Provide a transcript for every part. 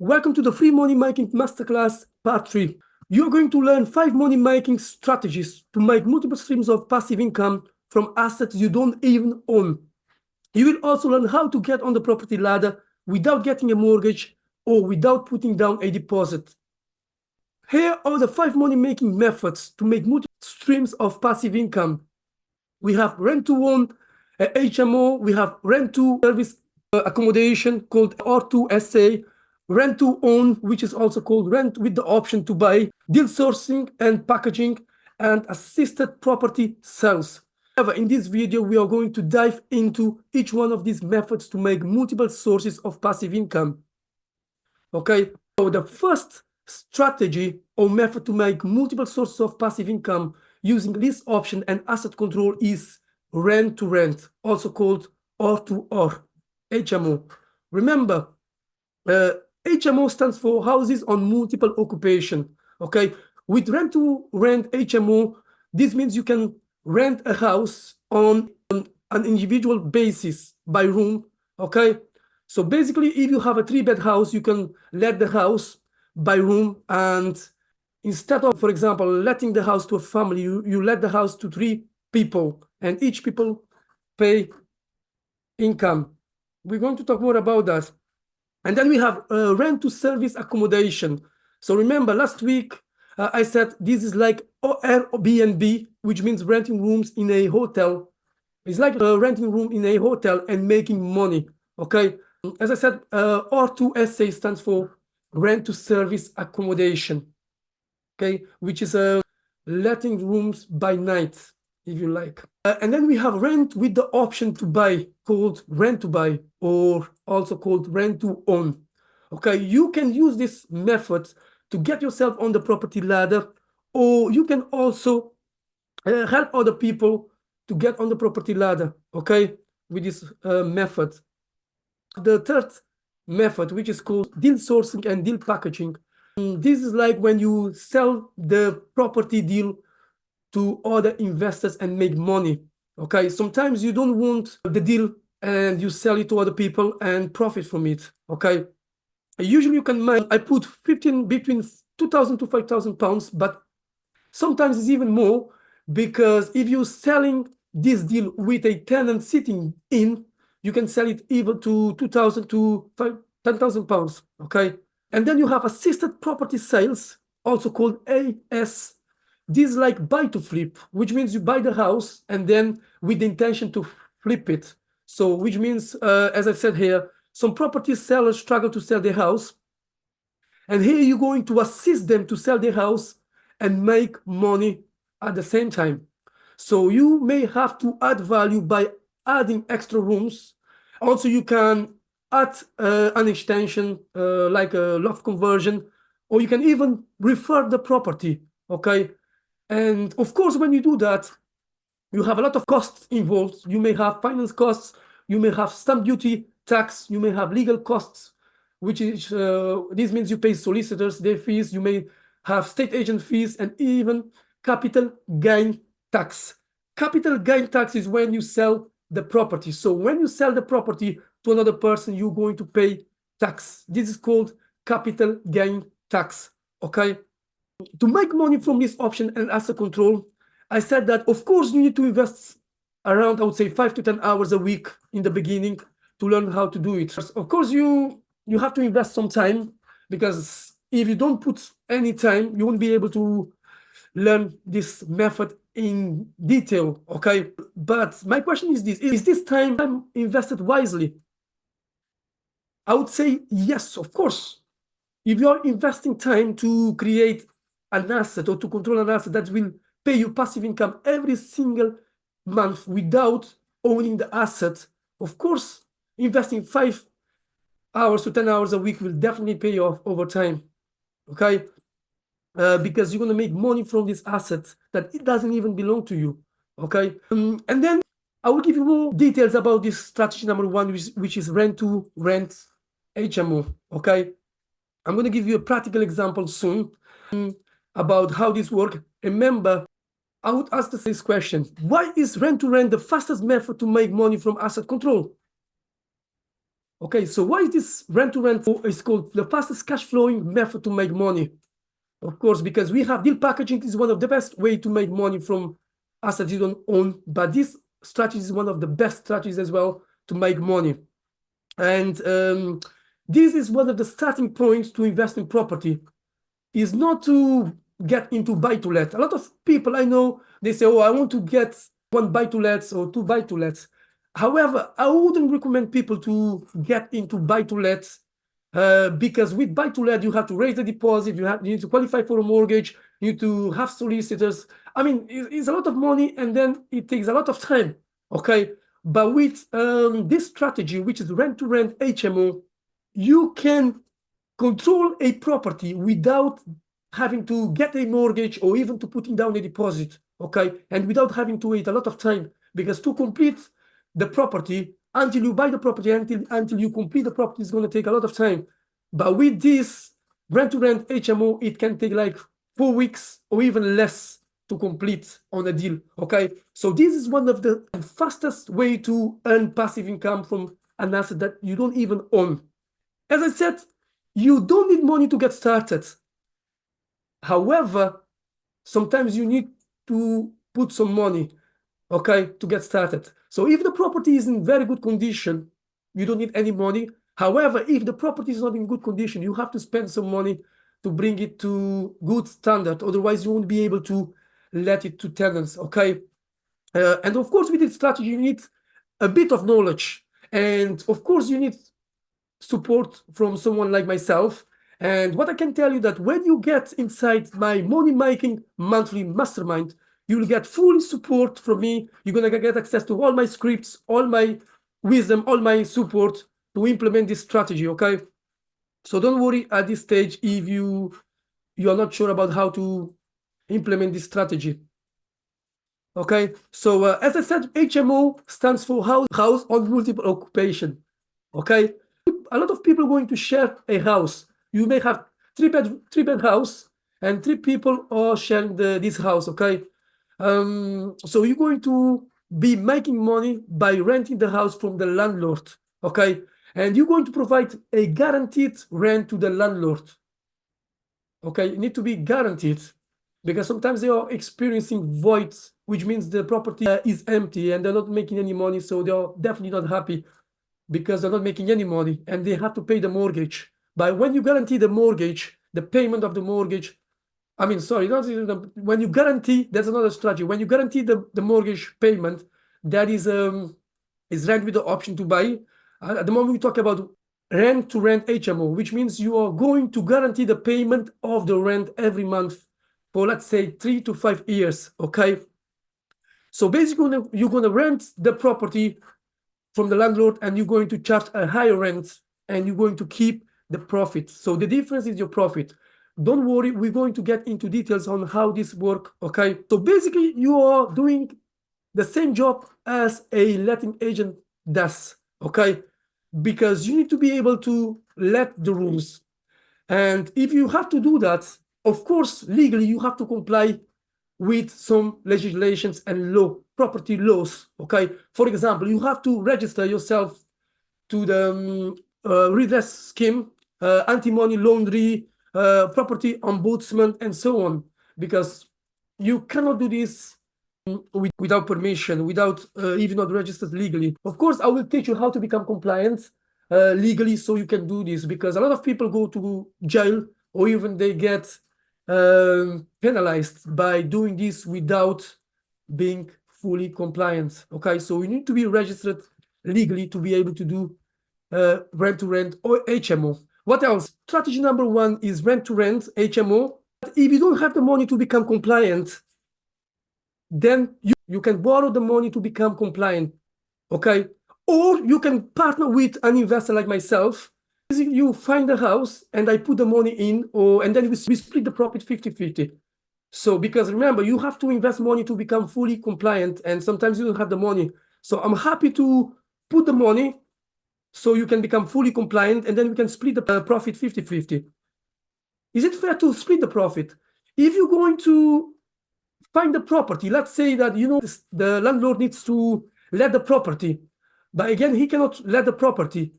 Welcome to the free money making masterclass part 3. You're going to learn 5 money making strategies to make multiple streams of passive income from assets you don't even own. You will also learn how to get on the property ladder without getting a mortgage or without putting down a deposit. Here are the 5 money making methods to make multiple streams of passive income. We have rent to own, HMO, we have rent to service accommodation called R2SA, rent to own, which is also called rent with the option to buy, deal sourcing and packaging, and assisted property sales. However, in this video, we are going to dive into each one of these methods to make multiple sources of passive income. Okay, so the first strategy or method to make multiple sources of passive income using lease option and asset control is rent to rent, also called R2R, HMO. Remember, HMO stands for houses on multiple occupation. Okay, with rent to rent HMO, this means you can rent a house on an individual basis by room. Okay, so basically, if you have a 3-bed house, you can let the house by room, and instead of, for example, letting the house to a family, you let the house to 3 people, and each people pay income. We're going to talk more about that. And then we have rent to service accommodation. So remember, last week I said this is like Airbnb, which means renting rooms in a hotel. It's like renting a room in a hotel and making money. Okay. As I said, R2SA stands for rent to service accommodation. Okay, which is letting rooms by night, if you like. And then we have rent with the option to buy, called rent to buy, or also called rent to own. Okay, you can use this method to get yourself on the property ladder, or you can also help other people to get on the property ladder, okay, with this method. The third method, which is called deal sourcing and deal packaging. This is like when you sell the property deal to other investors and make money. Okay, sometimes you don't want the deal and you sell it to other people and profit from it. Okay, usually you can make, I put between 2,000 to 5,000 pounds, but sometimes it's even more, because if you're selling this deal with a tenant sitting in, you can sell it even to 2,000 to 10,000 pounds. Okay, and then you have assisted property sales, also called AS. This is like buy to flip, which means you buy the house and then with the intention to flip it. So which means, as I said here, some property sellers struggle to sell their house, and here you're going to assist them to sell their house and make money at the same time. So you may have to add value by adding extra rooms. Also, you can add an extension like a loft conversion, or you can even refurb the property. Okay, and of course, when you do that, you have a lot of costs involved. You may have finance costs, you may have stamp duty, tax, you may have legal costs, which is this means you pay solicitors their fees, you may have state agent fees, and even capital gain tax. Capital gain tax is when you sell the property. So when you sell the property to another person, you're going to pay tax. This is called capital gain tax. Okay, to make money from this option and asset control, I said that of course you need to invest around, I would say, 5 to 10 hours a week in the beginning to learn how to do it. Of course, you have to invest some time, because if you don't put any time, you won't be able to learn this method in detail. Okay, but my question is this: is this time invested wisely? I would say yes, of course. If you're investing time to create an asset or to control an asset that will pay you passive income every single month without owning the asset, of course, investing 5 hours to 10 hours a week will definitely pay you off over time. Okay, because you're going to make money from this asset that it doesn't even belong to you. Okay, and then I will give you more details about this strategy number 1, which is rent to rent HMO. Okay, I'm going to give you a practical example soon about how this works. Remember, I would ask this question: why is rent to rent the fastest method to make money from asset control? Okay, so why is this rent-to-rent is called the fastest cash flowing method to make money? Of course, because we have deal packaging is one of the best way to make money from assets you don't own, but this strategy is one of the best strategies as well to make money. And this is one of the starting points to invest in property, is not to get into buy-to-let. A lot of people I know, they say, oh, I want to get one buy-to-lets or two buy-to-lets. However, I wouldn't recommend people to get into buy-to-lets because with buy-to-let, you have to raise the deposit, you need to qualify for a mortgage, you need to have solicitors. I mean, it's a lot of money, and then it takes a lot of time, okay? But with this strategy, which is rent-to-rent HMO, you can control a property without having to get a mortgage or even to putting down a deposit, okay? And without having to wait a lot of time, because to complete the property, until you buy the property, until you complete the property, is going to take a lot of time. But with this rent-to-rent HMO, it can take like 4 weeks or even less to complete on a deal, okay? So this is one of the fastest way to earn passive income from an asset that you don't even own. As I said, you don't need money to get started. However, sometimes you need to put some money, okay, to get started. So if the property is in very good condition, you don't need any money. However, if the property is not in good condition, you have to spend some money to bring it to good standard. Otherwise, you won't be able to let it to tenants, okay? And of course, with this strategy, you need a bit of knowledge. And of course, you need support from someone like myself. And what I can tell you that when you get inside my Money Making Monthly Mastermind, you will get full support from me. You're going to get access to all my scripts, all my wisdom, all my support to implement this strategy, okay? So don't worry at this stage if you are not sure about how to implement this strategy. Okay, so as I said, HMO stands for house on multiple occupation. Okay, a lot of people are going to share a house. You may have three bed house, and three people are sharing this house. Okay, so you're going to be making money by renting the house from the landlord. Okay, and you're going to provide a guaranteed rent to the landlord. Okay, it need to be guaranteed, because sometimes they are experiencing voids, which means the property is empty and they're not making any money, so they're definitely not happy because they're not making any money and they have to pay the mortgage. But when you guarantee the mortgage, the payment of the mortgage, I mean, sorry, not when you guarantee, that's another strategy. When you guarantee the mortgage payment, that is rent with the option to buy. At the moment we talk about rent-to-rent HMO, which means you are going to guarantee the payment of the rent every month for, let's say, 3 to 5 years, okay? So basically, you're going to rent the property from the landlord and you're going to charge a higher rent and you're going to keep the profit. So the difference is your profit. Don't worry, we're going to get into details on how this works, okay? So basically, you are doing the same job as a letting agent does, okay? Because you need to be able to let the rooms. And if you have to do that, of course, legally, you have to comply with some legislations and property laws, okay? For example, you have to register yourself to the redress scheme, anti-money laundering, property ombudsman, and so on, because you cannot do this without permission, without even not registered legally. Of course, I will teach you how to become compliant legally so you can do this, because a lot of people go to jail or even they get penalized by doing this without being fully compliant. Okay, so you need to be registered legally to be able to do rent-to-rent or HMO. What else? Strategy number 1 is rent-to-rent HMO. If you don't have the money to become compliant, then you can borrow the money to become compliant, okay? Or you can partner with an investor like myself. You find a house and I put the money in, and then we split the profit 50-50. So because remember, you have to invest money to become fully compliant, and sometimes you don't have the money. So I'm happy to put the money so you can become fully compliant, and then we can split the profit 50-50. Is it fair to split the profit? If you're going to find the property, let's say that the landlord needs to let the property, but again, he cannot let the property.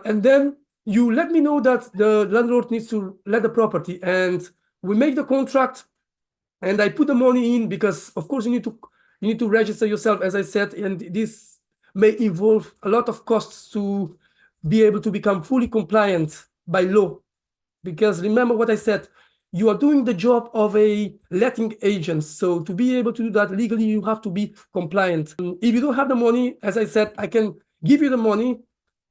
And then you let me know that the landlord needs to let the property, and we make the contract, and I put the money in, because of course you need to register yourself, as I said, and this may involve a lot of costs to be able to become fully compliant by law. Because remember what I said, you are doing the job of a letting agent. So to be able to do that legally, you have to be compliant. If you don't have the money, as I said, I can give you the money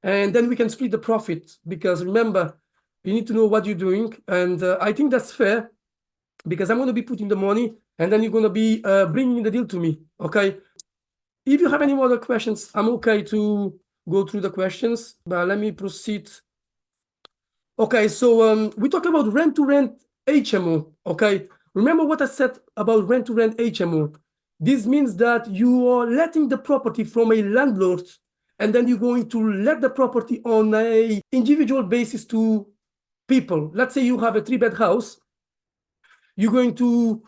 and then we can split the profit. Because remember, you need to know what you're doing. And I think that's fair, because I'm going to be putting the money and then you're going to be bringing the deal to me. Okay. If you have any other questions, I'm okay to go through the questions, but let me proceed. Okay, so we talk about rent-to-rent HMO, okay? Remember what I said about rent-to-rent HMO. This means that you are letting the property from a landlord, and then you're going to let the property on a individual basis to people. Let's say you have a 3-bed house. You're going to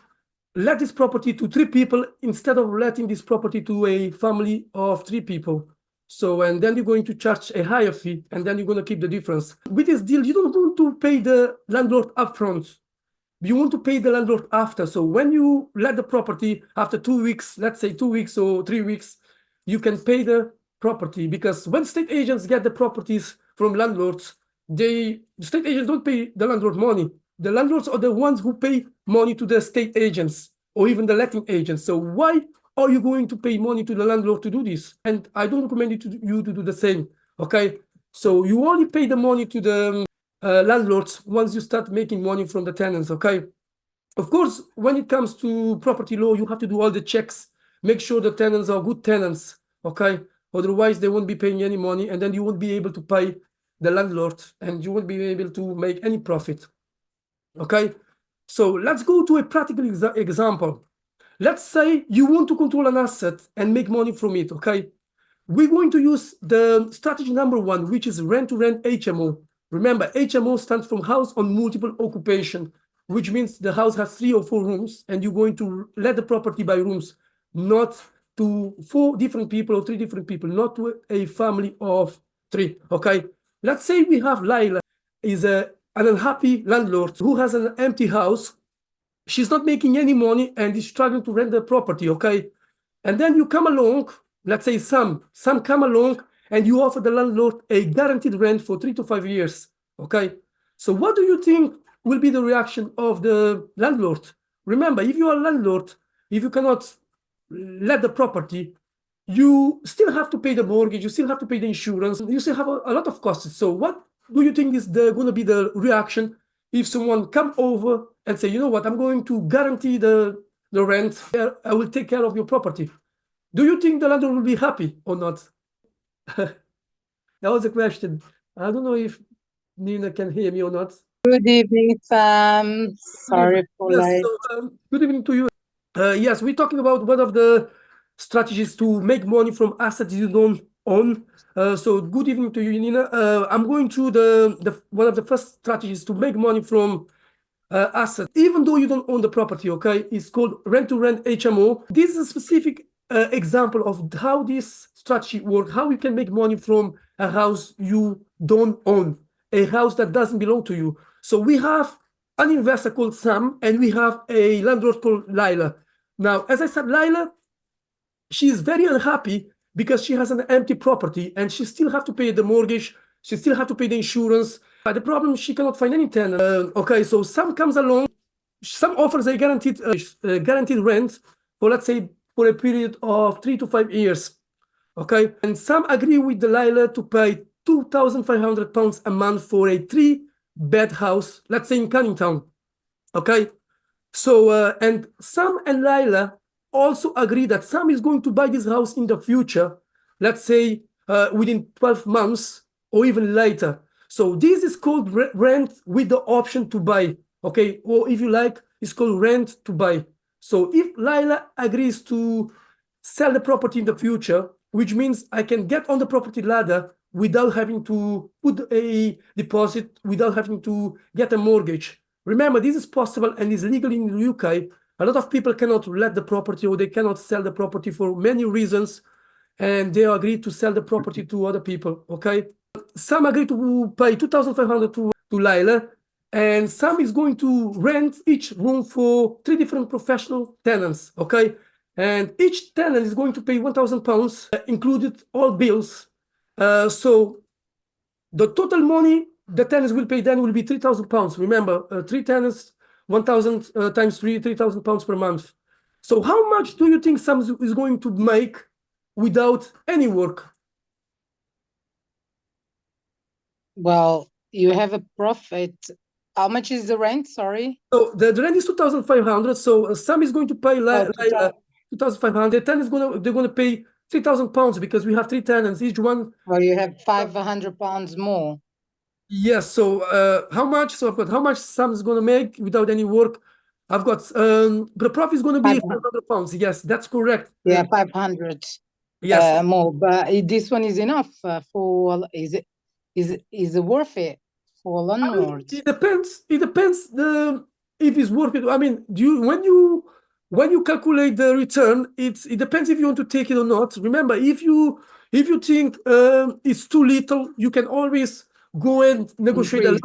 let this property to 3 people instead of letting this property to a family of 3 people. So, and then you're going to charge a higher fee, and then you're going to keep the difference. With this deal, you don't want to pay the landlord upfront. You want to pay the landlord after. So when you let the property after 2 weeks, let's say 2 weeks or 3 weeks, you can pay the property. Because when state agents get the properties from landlords, the state agents don't pay the landlord money. The landlords are the ones who pay money to the state agents or even the letting agents. So why are you going to pay money to the landlord to do this? And I don't recommend you to do the same. Okay, so you only pay the money to the landlords once you start making money from the tenants. Okay, of course, when it comes to property law, you have to do all the checks, make sure the tenants are good tenants. Okay, otherwise they won't be paying any money, and then you won't be able to pay the landlord, and you won't be able to make any profit. Okay, so let's go to a practical example. Let's say you want to control an asset and make money from it. Okay, we're going to use the strategy number 1, which is rent-to-rent HMO. Remember, HMO stands for house on multiple occupation, which means the house has 3 or 4 rooms, and you're going to let the property by rooms, not to 4 different people or 3 different people, not to a family of 3. Okay, let's say we have Laila, is an unhappy landlord who has an empty house. She's not making any money and is struggling to rent the property. Okay, and then you come along, let's say some come along, and you offer the landlord a guaranteed rent for 3 to 5 years. Okay, so what do you think will be the reaction of the landlord? Remember, if you are a landlord, if you cannot let the property, you still have to pay the mortgage, you still have to pay the insurance, you still have a lot of costs. So what do you think is going to be the reaction if someone come over and say, you know what, I'm going to guarantee the rent, I will take care of your property? Do you think the landlord will be happy or not? That was a question. I don't know if Nina can hear me or not. Good evening, Sam. Sorry for Yes, late. so, good evening to you. Yes, we're talking about one of the strategies to make money from assets you don't own. So good evening to you, Nina. I'm going through the one of the first strategies to make money from assets, even though you don't own the property. Okay, it's called rent-to-rent HMO. This is a specific example of how this strategy works, how you can make money from a house you don't own, a house that doesn't belong to you. So we have an investor called Sam, and we have a landlord called Lila. Now, as I said, Lila, she is very unhappy because she has an empty property and she still have to pay the mortgage, she still have to pay the insurance. But the problem, she cannot find any tenant. Okay, so Sam comes along, Sam offers a guaranteed rent for, let's say, for a period of 3 to 5 years. Okay, and Sam agree with Delilah to pay £2,500 a month for a 3-bed house, let's say in Cannington. Okay, so and Sam and Lila also agree that Sam is going to buy this house in the future, let's say within 12 months or even later. So this is called rent with the option to buy. Okay, or if you like, it's called rent to buy. So if Lila agrees to sell the property in the future, which means I can get on the property ladder without having to put a deposit, without having to get a mortgage. Remember, this is possible and is legal in the UK. A lot of people cannot let the property, or they cannot sell the property for many reasons, and they agree to sell the property to other people. Okay, Some agree to pay 2,500 to Laila, and some is going to rent each room for 3 different professional tenants, okay? And each tenant is going to pay 1,000 pounds, included all bills. So the total money the tenants will pay then will be 3,000 pounds. Remember, 3 tenants, 1,000 times 3,000 pounds per month. So how much do you think Sam is going to make without any work? Well, you have a profit. How much is the rent? Sorry. So the rent is 2,500. So Sam is going to pay Oh, 2,500. The tenant is they're gonna pay 3,000 pounds because we have 3 tenants, each one. well, you have 500 pounds more. Yes. So how much? So I've got how much Sam is gonna make without any work. I've got the profit is gonna be 500 pounds. Yes, that's correct. Yeah, 500 Yes. more. But this one is enough for, is it worth it for a I mean, landlord? it depends. It depends if it's worth it. I mean, do you when you calculate the return, it depends if you want to take it or not. Remember, if you think it's too little, you can always go and negotiate Increase.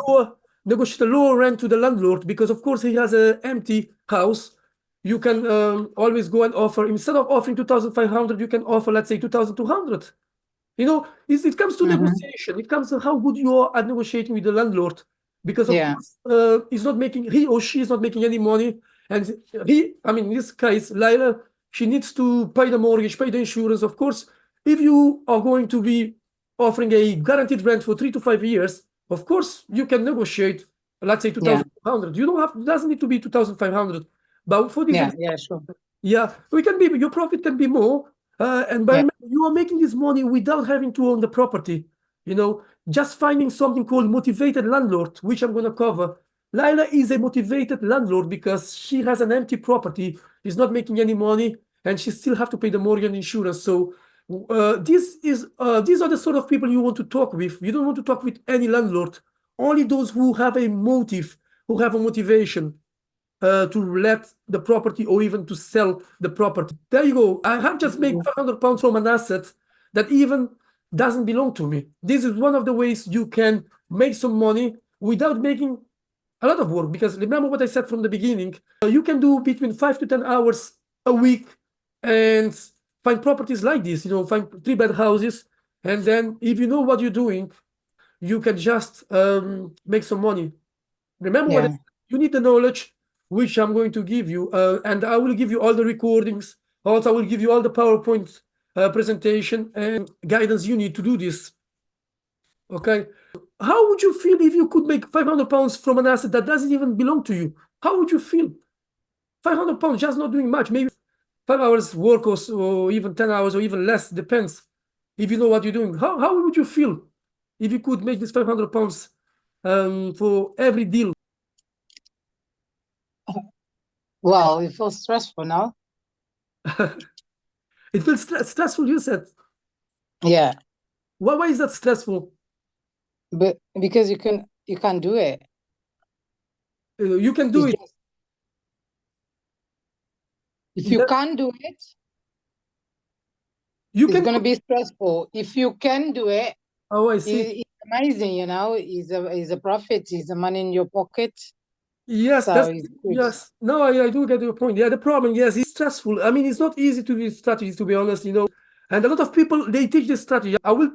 a lower rent to the landlord, because of course he has an empty house. You can always go and offer, instead of offering 2,500, you can offer, let's say, 2,200. You know, it comes to negotiation. It comes to how good you are at negotiating with the landlord, because of Yeah. course he or she is not making any money, and I mean, in this case, Laila, she needs to pay the mortgage, pay the insurance. Of course, if you are going to be offering a guaranteed rent for 3 to 5 years, of course you can negotiate. Let's say 2,200. You don't have. It doesn't need to be 2,500. But for this Yeah, sure. yeah, your profit can be more. And by you are making this money without having to own the property. You know, just finding something called motivated landlord, which I'm going to cover. Laila is a motivated landlord because she has an empty property, is not making any money, and she still have to pay the mortgage and insurance. So these are the sort of people you want to talk with. You don't want to talk with any landlord. Only those who have a motive, who have a motivation to let the property or even to sell the property. There you go. I have just made 500 pounds from an asset that even doesn't belong to me. This is one of the ways you can make some money without making a lot of work. Because remember what I said from the beginning, you can do between 5 to 10 hours a week and find properties like this, find 3-bed houses. And then if you know what you're doing, you can just make some money. Remember what I said, you need the knowledge, which I'm going to give you, and I will give you all the recordings. Also, I will give you all the PowerPoint presentation and guidance you need to do this. Okay. How would you feel if you could make 500 pounds from an asset that doesn't even belong to you? How would you feel? 500 pounds, just not doing much, maybe 5 hours work or even 10 hours or even less, depends if you know what you're doing. How would you feel if you could make this 500 pounds for every deal? Well, it feels stressful now. It feels stressful, you said. Yeah, Why is that stressful? but because you can't do it. You can do It's it. just- if you Yeah, can't do it, you it's can. gonna be stressful. If you can do it, Oh, I see. it's amazing. Is a profit. Is the money in your pocket. Yes, So that's it's good. yes. No, I do get your point. Yeah, the problem, yes, it's stressful. I mean, it's not easy to do strategies, to be honest, And a lot of people, they teach this strategy. I will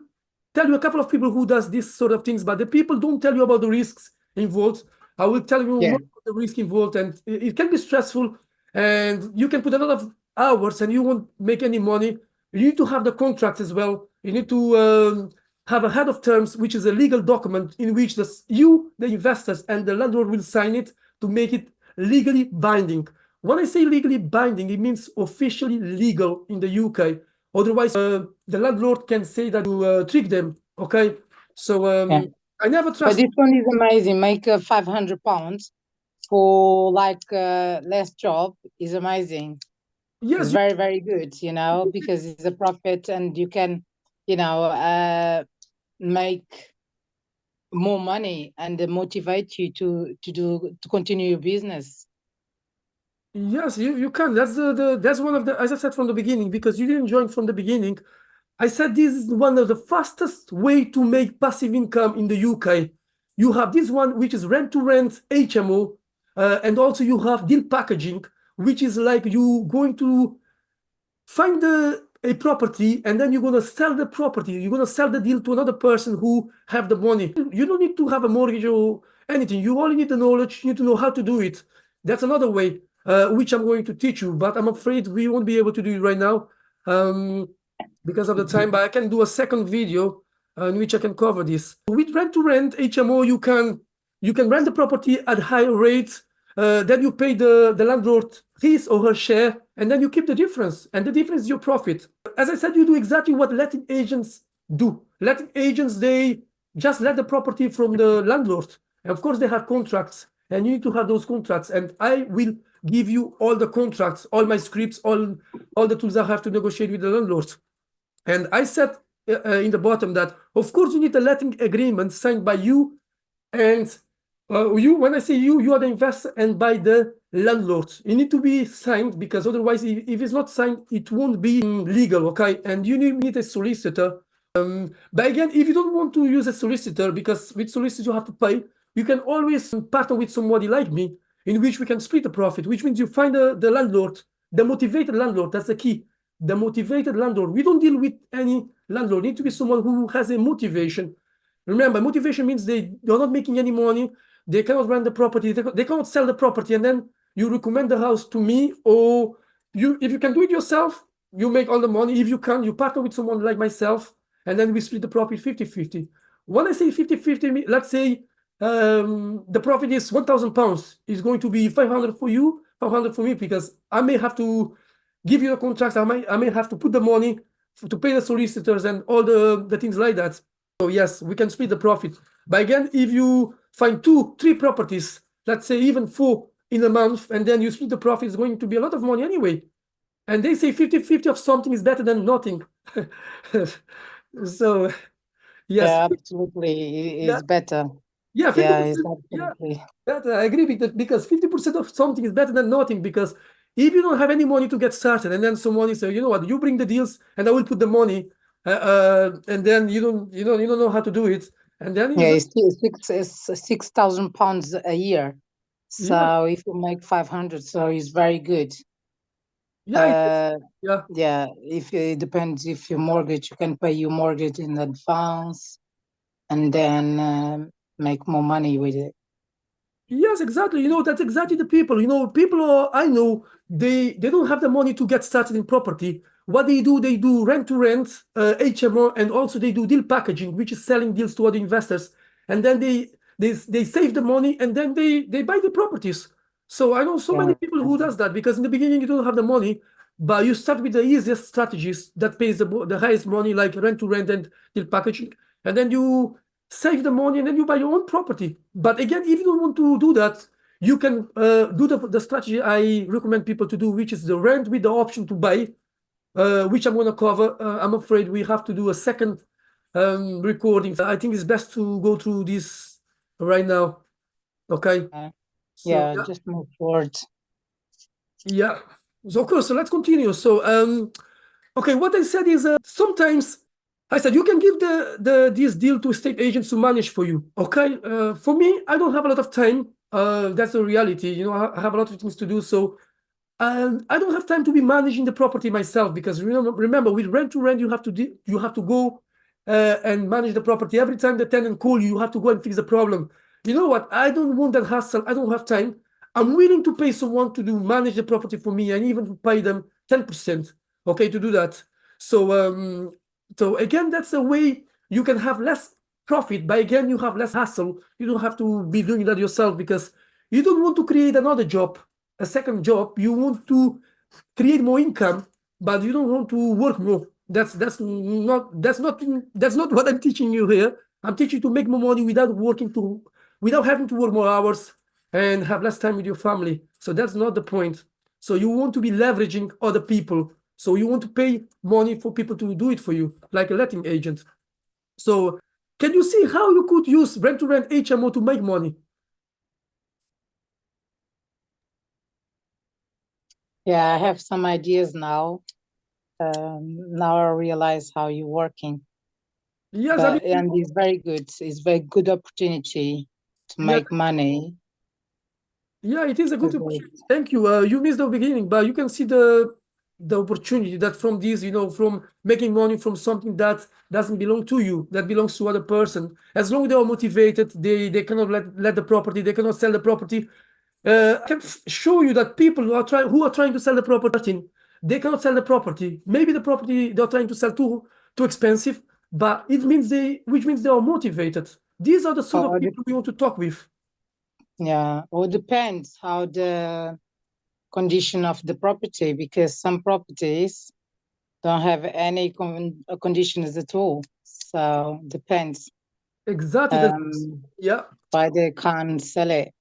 tell you a couple of people who does this sort of things, but the people don't tell you about the risks involved. I will tell you more about the risk involved, and it can be stressful, and you can put a lot of hours and you won't make any money. You need to have the contracts as well. You need to have a head of terms, which is a legal document in which the investors, and the landlord will sign it to make it legally binding. When I say legally binding, it means officially legal in the UK. Otherwise, the landlord can say that you trick them. Okay, so I never But trust. this one is amazing. Make 500 pounds for like less job is amazing. It's Yes, very, very good, because it's a profit and you can, make more money and motivate you to continue your business. yes, you can. That's that's one of the, as I said from the beginning, because you didn't join from the beginning. I said this is one of the fastest way to make passive income in the UK. You have this one, which is rent-to-rent HMO, and also you have deal packaging, which is like you going to find a property and then you're going to sell the property. You're going to sell the deal to another person who have the money. You don't need to have a mortgage or anything. You only need the knowledge. You need to know how to do it. That's another way, which I'm going to teach you, but I'm afraid we won't be able to do it right now. Because of the time, but I can do a second video in which I can cover this. With rent-to-rent HMO, you can rent the property at higher rates. Then you pay the landlord his or her share, and then you keep the difference. And the difference is your profit. As I said, you do exactly what letting agents do. Letting agents, they just let the property from the landlord. And of course, they have contracts, and you need to have those contracts. And I will give you all the contracts, all my scripts, all the tools I have to negotiate with the landlords. And I said in the bottom that, of course, you need a letting agreement signed by you and you. When I say you, you are the investor and by the landlord. You need to be signed because otherwise, if it's not signed, it won't be legal, okay? And you need a solicitor. But again, if you don't want to use a solicitor, because with solicitor you have to pay, you can always partner with somebody like me, in which we can split the profit, which means you find the landlord, the motivated landlord. That's the key. The motivated landlord. We don't deal with any landlord. It needs to be someone who has a motivation. Remember, motivation means they're not making any money. They cannot rent the property. They cannot sell the property. And then you recommend the house to me, or if you can do it yourself, you make all the money. If you can, you partner with someone like myself, and then we split the profit 50-50. When I say 50-50, let's say the profit is £1,000. It's going to be 500 for you, 500 for me, because I may have to give you the contracts. I may have to put the money to pay the solicitors and all the things like that. So yes, we can split the profit. But again, if you find 2-3 properties, let's say even 4 in a month, and then you split the profit, it's going to be a lot of money anyway. And they say 50-50 of something is better than nothing. So yes, Yeah, absolutely. yeah, It's better. yeah, Yeah, it's 50%. Yeah, absolutely. I agree with that, because 50% of something is better than nothing. Because if you don't have any money to get started, and then someone says, you know what, you bring the deals and I will put the money, and then you don't know how to do it, and then Yeah, it's, it's 6,000 pounds a year. yeah, So if you make 500, so it's very good. yeah, it is. Yeah. Yeah, if it depends if your mortgage, you can pay your mortgage in advance and then make more money with it. Yes, exactly. That's exactly the people. People I know, they don't have the money to get started in property. What they do rent to rent, HMO, and also they do deal packaging, which is selling deals to other investors. And then they save the money and then they buy the properties. So I know so many Yeah. people who does that, because in the beginning you don't have the money, but you start with the easiest strategies that pays the highest money, like rent to rent and deal packaging, and then you save the money and then you buy your own property. But again, if you don't want to do that, you can do the strategy I recommend people to do, which is the rent with the option to buy, which I'm going to cover. I'm afraid we have to do a second recording. I think it's best to go through this right now. Okay. So Yeah, just move forward. yeah. So cool. So let's continue. So okay, what I said is sometimes I said you can give this deal to estate agents to manage for you. Okay, for me, I don't have a lot of time. That's the reality. I have a lot of things to do, so I don't have time to be managing the property myself, because remember, with rent to rent, you have to go and manage the property. Every time the tenant call you, you have to go and fix the problem. You know what? I don't want that hassle. I don't have time. I'm willing to pay someone to manage the property for me, and even to pay them 10%, okay, to do that. So again, that's the way you can have less profit, but again, you have less hassle. You don't have to be doing that yourself, because you don't want to create another job, a second job. You want to create more income, but you don't want to work more. That's not what I'm teaching you here. I'm teaching you to make more money without having to work more hours and have less time with your family. So that's not the point. So you want to be leveraging other people. So you want to pay money for people to do it for you, like a letting agent. So can you see how you could use rent-to-rent HMO to make money? Yeah, I have some ideas now. Now I realize how you're working. Yes, And it's very good. It's very good opportunity to yeah, make money. yeah, it is a good Because opportunity. Thank you. You missed the beginning, but you can see the opportunity that from this, from making money from something that doesn't belong to you, that belongs to other person. As long as they are motivated, they cannot let the property, they cannot sell the property. I can show you that people who are trying to sell the property, they cannot sell the property. Maybe the property they're trying to sell too expensive, but which means they are motivated. These are the sort of people we want to talk with. yeah, or depends how the condition of the property, because some properties don't have any conditions at all. So depends. Exactly. Yeah. Why they can't sell it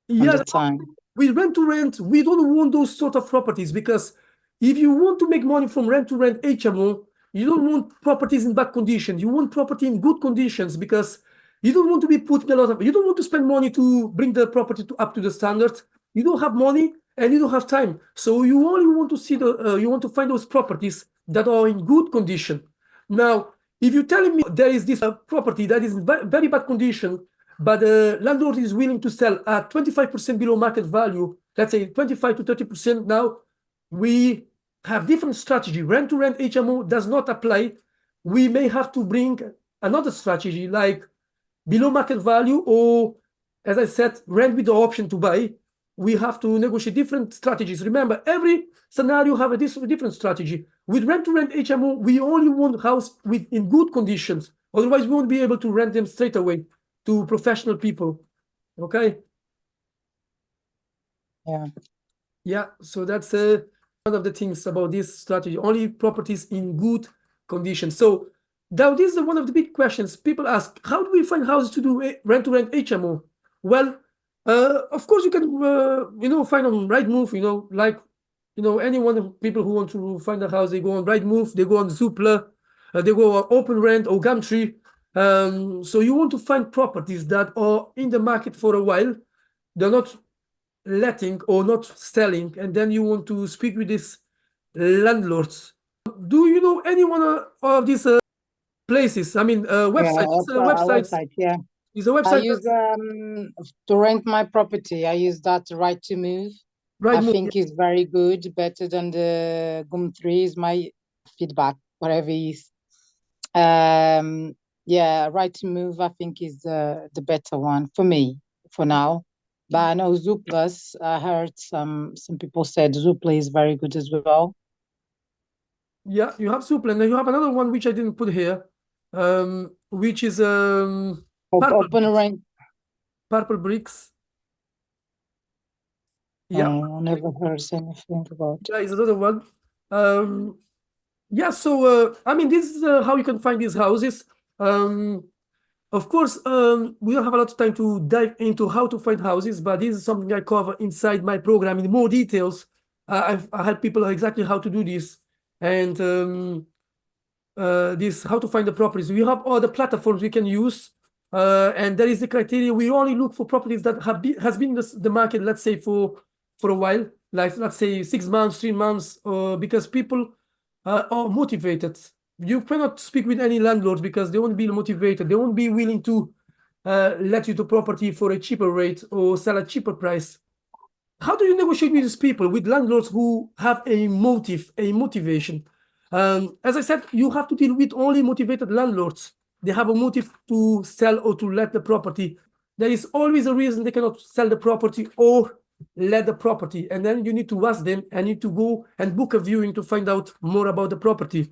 on Yeah. the time. We rent to rent, we don't want those sort of properties because if you want to make money from rent to rent HMO, you don't want properties in bad condition. You want property in good conditions because you don't want to be putting you don't want to spend money to bring the property up to the standard. You don't have money and you don't have time. So you only want to see you want to find those properties that are in good condition. Now, if you're telling me there is this property that is in very bad condition, but the landlord is willing to sell at 25% below market value, let's say 25 to 30% now, we have different strategy. Rent to rent HMO does not apply. We may have to bring another strategy like below market value, or as I said, rent with the option to buy. We have to negotiate different strategies. Remember, every scenario have a different strategy. With rent to rent HMO, we only want house in good conditions. Otherwise, we won't be able to rent them straight away to professional people. Okay. Yeah. Yeah. So that's one of the things about this strategy. Only properties in good condition. So now this is one of the big questions people ask: how do we find houses to do rent to rent HMO? Well, of course you can find on Rightmove. Anyone people who want to find a house, they go on Rightmove, they go on Zoopla, they go on Open Rent or Gumtree. So you want to find properties that are in the market for a while. They're not letting or not selling, and then you want to speak with these landlords. Do you know any one of these places? I mean, websites. Yeah, a website. Yeah. Is a I website use to rent my property. I use that right to move. I Rightmove. think it's very good, better than the Gum3 is my feedback, whatever it is. Yeah, right to move, I think is the better one for me for now. But I know Zooplus, I heard some people said Zoopla is very good as well. Yeah, you have Zoopla, and then you have another one which I didn't put here, which is Open rent. Purple Bricks. Yeah, I never heard anything about. yeah, is another one. Yeah, so I mean, this is how you can find these houses. Of course, we don't have a lot of time to dive into how to find houses, but this is something I cover inside my program in more details. I help people exactly how to do this, and this how to find the properties. We have other platforms we can use, and there is the criteria. We only look for properties that has been in the market, let's say for a while, like let's say 6 months, 3 months, because people are motivated. You cannot speak with any landlords because they won't be motivated. They won't be willing to let you to property for a cheaper rate or sell at cheaper price. How do you negotiate with these people, with landlords who have a motivation? As I said, you have to deal with only motivated landlords. They have a motive to sell or to let the property. There is always a reason they cannot sell the property or let the property. And then you need to ask them and need to go and book a viewing to find out more about the property.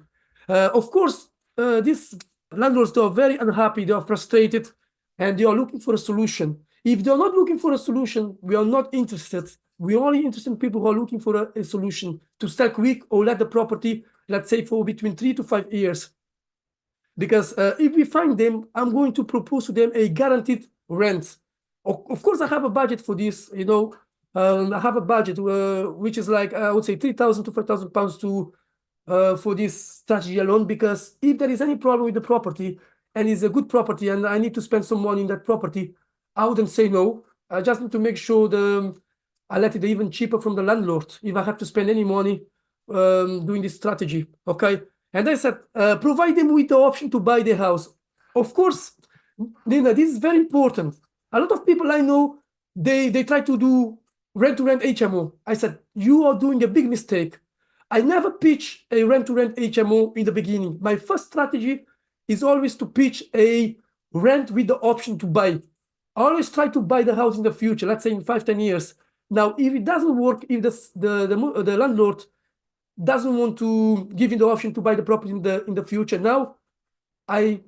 Of course, these landlords, they are very unhappy, they are frustrated, and they are looking for a solution. If they're not looking for a solution, we are not interested. We're only interested in people who are looking for a solution to sell quick or let the property, let's say, for between 3 to 5 years. Because if we find them, I'm going to propose to them a guaranteed rent. Of course, I have a budget for this. I have a budget which is like I would say 3,000 to 4,000 pounds for this strategy alone. Because if there is any problem with the property and it's a good property and I need to spend some money in that property, I wouldn't say no. I just need to make sure I let it even cheaper from the landlord. If I have to spend any money, doing this strategy. Okay, and I said provide them with the option to buy the house. Of course, Nina, this is very important. A lot of people I know, they try to do rent-to-rent HMO. I said you are doing a big mistake. I never pitch a rent-to-rent HMO in the beginning. My first strategy is always to pitch a rent with the option to buy. I always try to buy the house in the future, let's say in 5-10 years. Now, if it doesn't work, if the landlord doesn't want to give you the option to buy the property in the future, now I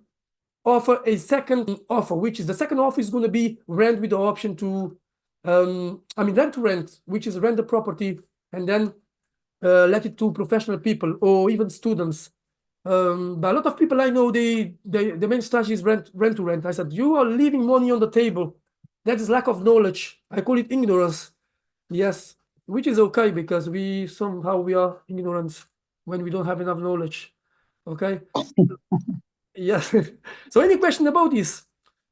offer a second offer, which is the second offer is going to be rent with the option to, rent to rent, which is rent the property and then let it to professional people or even students. But a lot of people I know, the main strategy is rent to rent. I said, you are leaving money on the table. That is lack of knowledge. I call it ignorance. Yes, which is okay because we are ignorant when we don't have enough knowledge. Okay. Yeah. So any question about this?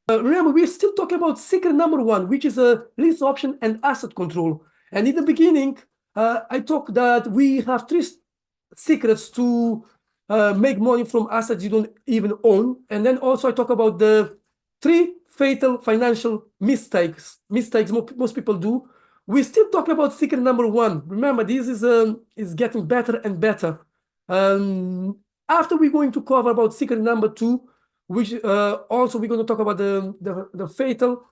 Remember, we're still talking about secret number one, which is a lease option and asset control. And in the beginning, I talked that we have three secrets to make money from assets you don't even own. And then also I talk about the three fatal financial mistakes most people do. We still talk about secret number one. Remember, this is getting better and better. After we're going to cover about secret number two, which also we're going to talk about the fatal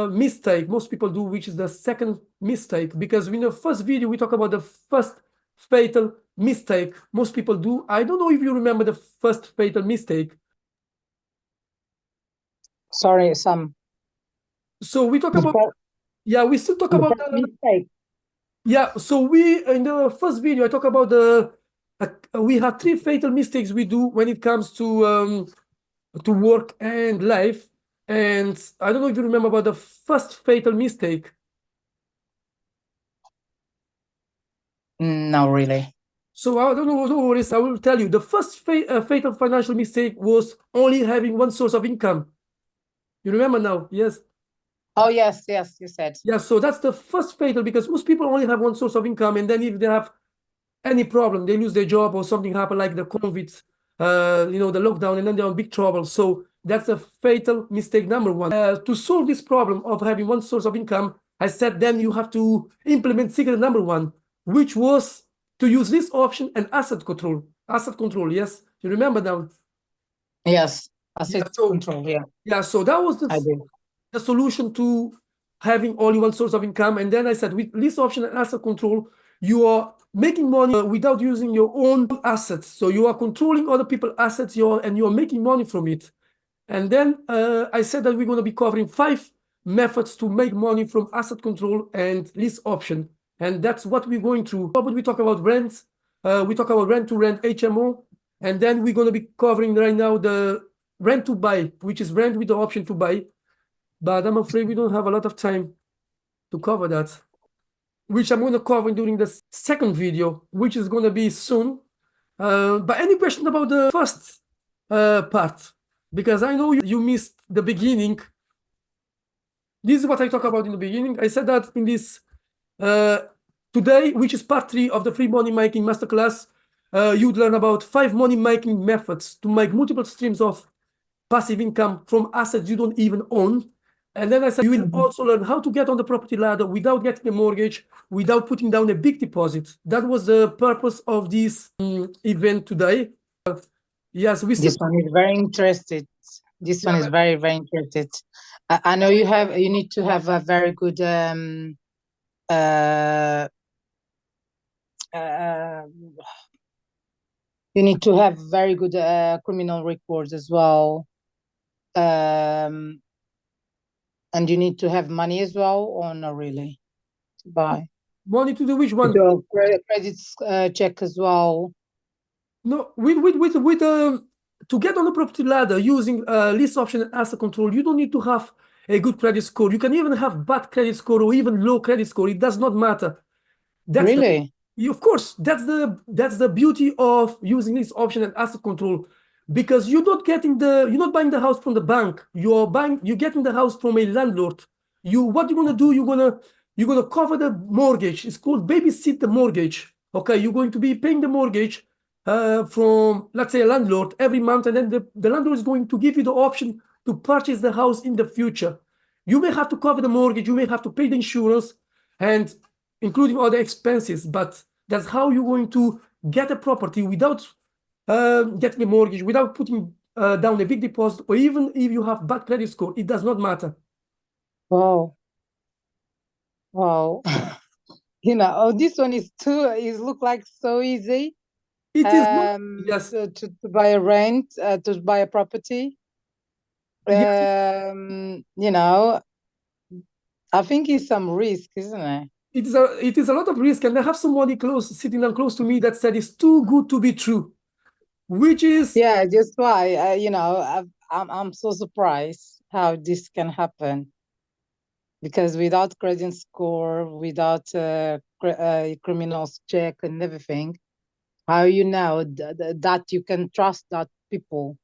mistake most people do, which is the second mistake. Because in the first video we talk about the first fatal mistake most people do. I don't know if you remember the first fatal mistake. Sorry, Sam. So we talk about, yeah, we still talk about mistake. Yeah, so we in the first video I talk about we have three fatal mistakes we do when it comes to work and life. And I don't know if you remember about the first fatal mistake. No, really. So I don't know, no worries, I will tell you. The first fatal financial mistake was only having one source of income. You remember now? Yes. Oh, yes, you said. Yeah, so that's the first fatal, because most people only have one source of income, and then if they have any problem, they lose their job or something happen like the COVID, the lockdown, and then they're in big trouble. So that's a fatal mistake number one. To solve this problem of having one source of income, I said then you have to implement secret number one, which was to use this option and asset control. Asset control, yes, you remember now? Yes, asset control. Yeah. Yeah, so that was the solution to having only one source of income. And then I said with lease option and asset control, you are making money without using your own assets. So you are controlling other people's assets, and you are making money from it. And then I said that we're going to be covering 5 methods to make money from asset control and lease option. And that's what we're going through. But we talk about rents, we talk about rent to rent HMO, and then we're going to be covering right now the rent to buy, which is rent with the option to buy. But I'm afraid we don't have a lot of time to cover that, which I'm going to cover during the second video, which is going to be soon. But any question about the first part? Because I know you missed the beginning. This is what I talked about in the beginning. I said that in this today, which is part 3 of the free money making masterclass, you'd learn about 5 money making methods to make multiple streams of passive income from assets you don't even own. And then I said, you will also learn how to get on the property ladder without getting a mortgage, without putting down a big deposit. That was the purpose of this event today. Yes, this one is very interested. This one is very, very interested. I know you need to have a very good you need to have very good criminal records as well. And you need to have money as well, or not really, to buy? Money to do which one? Your credit check as well. No, to get on the property ladder using lease option and asset control, you don't need to have a good credit score. You can even have bad credit score or even low credit score. It does not matter. Really? Of course, that's the beauty of using this option and asset control, because you're not buying the house from the bank. You're getting the house from a landlord. What you're gonna do? You're gonna cover the mortgage. It's called babysit the mortgage. Okay, you're going to be paying the mortgage from, let's say, a landlord every month, and then the landlord is going to give you the option to purchase the house in the future. You may have to cover the mortgage, you may have to pay the insurance, and including other expenses, but that's how you're going to get a property without getting a mortgage, without putting down a big deposit, or even if you have bad credit score, it does not matter. Wow. Wow. Oh, this one is look like so easy. It is not, yes, To buy a rent, to buy a property. yes, I think it's some risk, isn't it? it is a lot of risk, and I have somebody sitting down close to me that said it's too good to be true, which is Yeah, just why, I'm so surprised how this can happen. Because without credit score, without criminals check and everything, how you know that you can trust that people?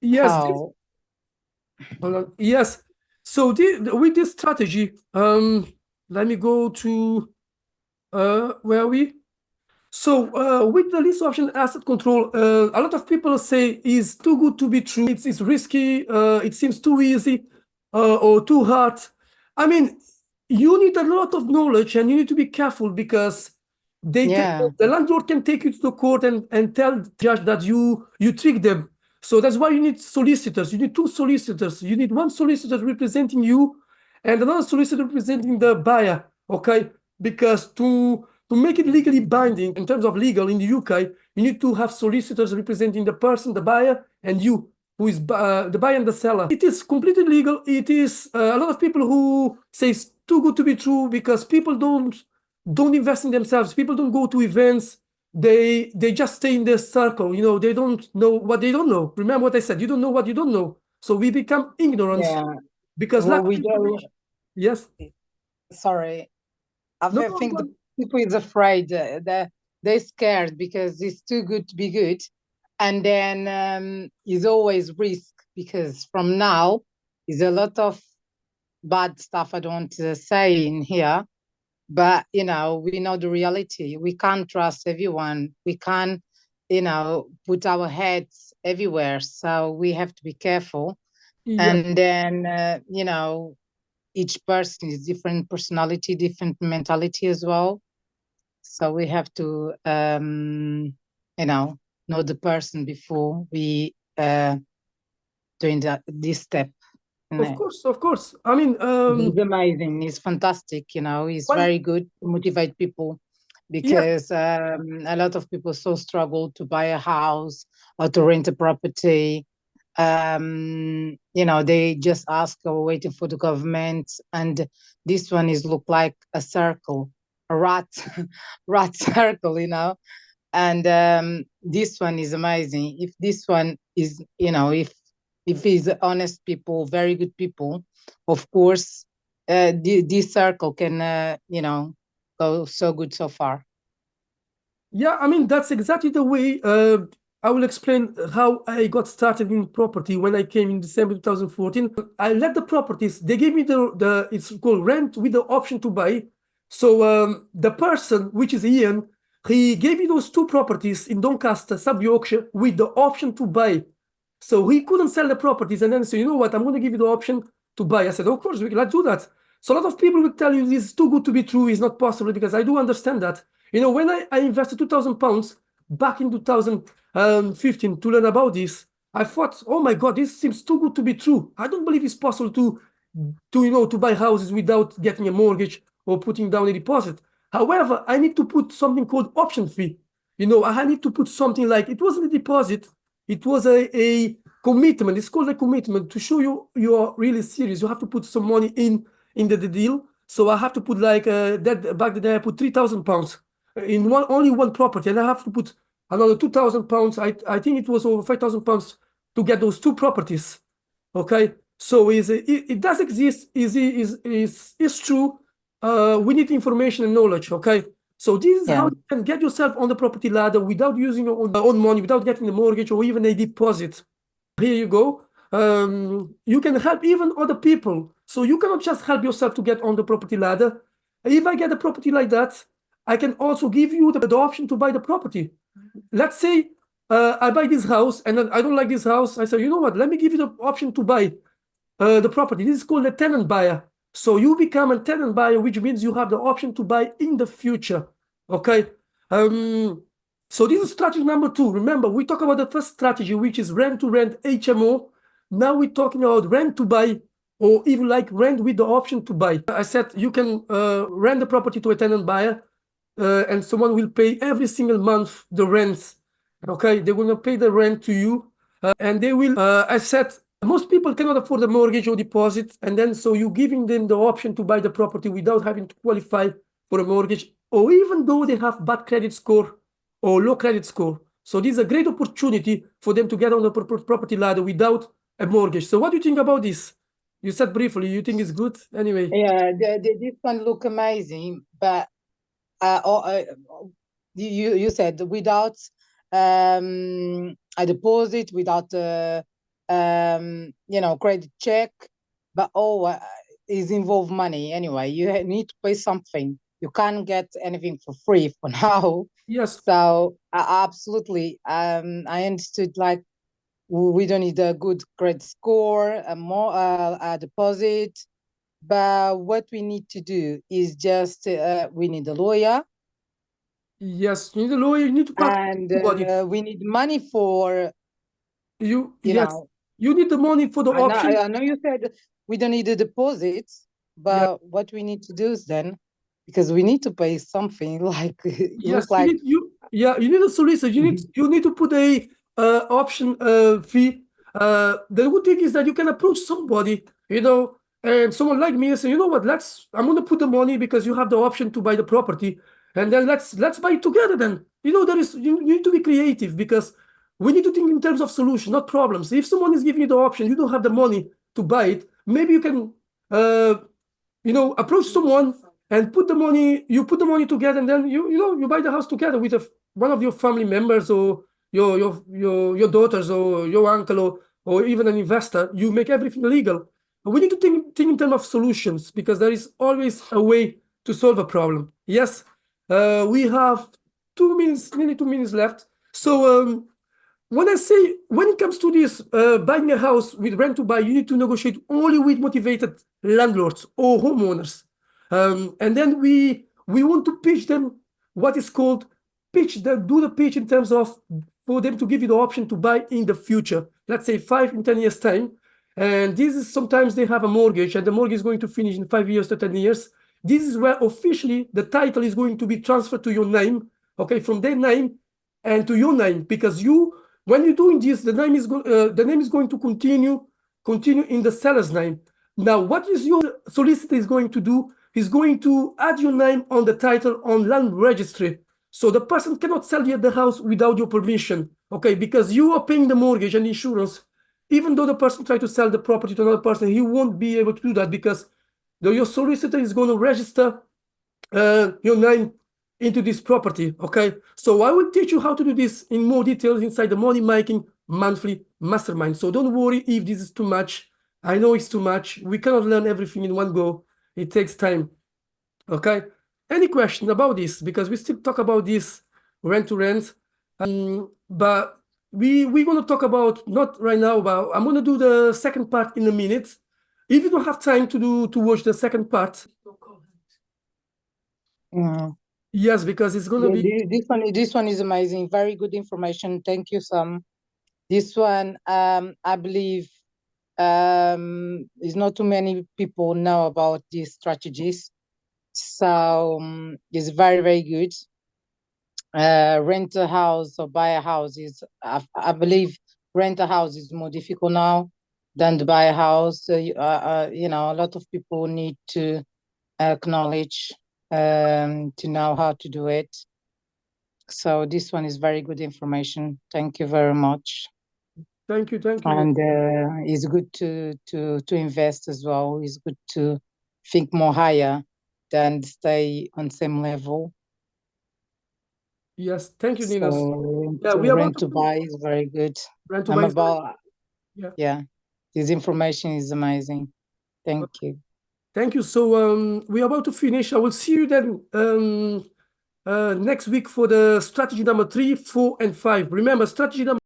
yes, How? hold on, yes. So with this strategy, let me go to where are we? So with the lease option asset control, a lot of people say is too good to be true. It's risky. It seems too easy or too hard. I mean, you need a lot of knowledge, and you need to be careful because Yeah, the landlord can take you to the court and tell the judge that you tricked them. So that's why you need solicitors. You need two solicitors. You need one solicitor representing you and another solicitor representing the buyer. Okay, because to make it legally binding in terms of legal in the UK, you need to have solicitors representing the person, the buyer, and you, who is the buyer and the seller. It is completely legal. It is a lot of people who say it's too good to be true because people don't invest in themselves. People don't go to events. They just stay in their circle. They don't know what they don't know. Remember what I said. You don't know what you don't know. So we become ignorant yeah. because Well, lack of we don't. information. Yes. Sorry, I No, no, think the no. people is afraid. They're scared because it's too good to be good, and then is always risk because from now is a lot of bad stuff. I don't want to say in here, but we know the reality. We can't trust everyone. We can't put our heads everywhere, so we have to be careful. Yes. And then each person is different personality, different mentality as well, so we have to know the person before we doing this step. Of course, of course. I mean, He's amazing. He's fantastic. He's well, very good to motivate people yes, because a lot of people so struggle to buy a house or to rent a property. They just ask or waiting for the government, and this one is look like a circle, a rat, rat circle. And this one is amazing. If this one is, if he's honest people, very good people, of course, this circle can, go so good so far. yeah, I mean, that's exactly the way I will explain how I got started in property when I came in December 2014. I let the properties, they gave me it's called rent with the option to buy. So the person, which is Ian, he gave me those two properties in Doncaster, Sub Yorkshire, with the option to buy. So he couldn't sell the properties and then say, you know what, I'm going to give you the option to buy. I said, of course, let's do that. So a lot of people will tell you this is too good to be true, it's not possible, because I do understand that. When I invested £2,000 back in 2015 to learn about this, I thought, oh my God, this seems too good to be true. I don't believe it's possible to buy houses without getting a mortgage or putting down a deposit. However, I need to put something called option fee. I need to put something like, it wasn't a deposit, it was a commitment. It's called a commitment to show you are really serious. You have to put some money in the deal. So I have to put like that back then I put £3,000 in only one property, and I have to put another £2,000. I think it was over £5,000 to get those two properties. Okay, so it does exist. Is true. We need information and knowledge. Okay, so this is how Yeah, you can get yourself on the property ladder without using your own money, without getting a mortgage or even a deposit. Here you go. You can help even other people. So you cannot just help yourself to get on the property ladder. If I get a property like that, I can also give you the option to buy the property. Let's say I buy this house and then I don't like this house. I say, you know what? Let me give you the option to buy the property. This is called a tenant buyer. So you become a tenant buyer, which means you have the option to buy in the future. Okay. So this is strategy number 2. Remember, we talk about the first strategy, which is rent to rent HMO. Now we're talking about rent to buy, or even like rent with the option to buy. I said you can rent the property to a tenant buyer, and someone will pay every single month the rent. Okay, they're going to pay the rent to you, and they will. I said most people cannot afford a mortgage or deposit, and then so you're giving them the option to buy the property without having to qualify for a mortgage, or even though they have bad credit score or low credit score. So this is a great opportunity for them to get on the property ladder without a mortgage. So what do you think about this? You said briefly, you think it's good? Anyway. Yeah, this one look amazing, but you said without a deposit, without credit check, but is involve money anyway. You need to pay something. You can't get anything for free for now. Yes. So absolutely, I understood. Like we don't need a good credit score, a deposit, but what we need to do is just we need a lawyer. Yes, you need a lawyer. You need to talk And to somebody. we need money for Yes, know. you need the money for the option. I know you said we don't need a deposit, Yeah. but what we need to do is then, because we need to pay something. Like it Yes, look like you need a solicitor. You need to put a option fee. The good thing is that you can approach somebody, and someone like me and say, you know what, I'm gonna put the money because you have the option to buy the property, and then let's buy it together. Then you need to be creative because we need to think in terms of solution, not problems. If someone is giving you the option, you don't have the money to buy it. Maybe you can approach someone and put the money together, and then you buy the house together with one of your family members, or your daughters, or your uncle, or even an investor. You make everything legal. We need to think in terms of solutions because there is always a way to solve a problem. Yes, we have 2 minutes, nearly 2 minutes left. So when it comes to this buying a house with rent to buy, you need to negotiate only with motivated landlords or homeowners, and then we want to pitch them what is called do the pitch in terms of for them to give you the option to buy in the future. Let's say 5 and 10 years time, and this is sometimes they have a mortgage, and the mortgage is going to finish in 5 years to 10 years. This is where officially the title is going to be transferred to your name, okay, from their name and to your name, because when you're doing this, the name is going to continue in the seller's name. Now, what is your solicitor is going to do? He's going to add your name on the title on land registry. So the person cannot sell you the house without your permission, okay? Because you are paying the mortgage and insurance. Even though the person tries to sell the property to another person, he won't be able to do that because your solicitor is going to register your name into this property. Okay, so I will teach you how to do this in more details inside the Money Making Monthly Mastermind. So don't worry if this is too much. I know it's too much. We cannot learn everything in one go. It takes time. Okay, any question about this? Because we still talk about this rent to rent, but we're going to talk about, not right now, but I'm going to do the second part in a minute. If you don't have time to watch the second part, yes, because it's going to be this one is amazing. Very good information. Thank you, Sam. This one, I believe, is not too many people know about these strategies. So it's very, very good. Rent a house or buy a house I believe rent a house is more difficult now than to buy a house. A lot of people need to acknowledge to know how to do it. So this one is very good information. Thank you very much. Thank you. And it's good to invest as well. It's good to think more higher than stay on same level. Yes, thank you, Nina. So rent to buy is very good. Rent to buy. Yeah, this information is amazing. Thank you. Thank you. So we're about to finish. I will see you then next week for the strategy number 3, 4, and 5. Remember, strategy number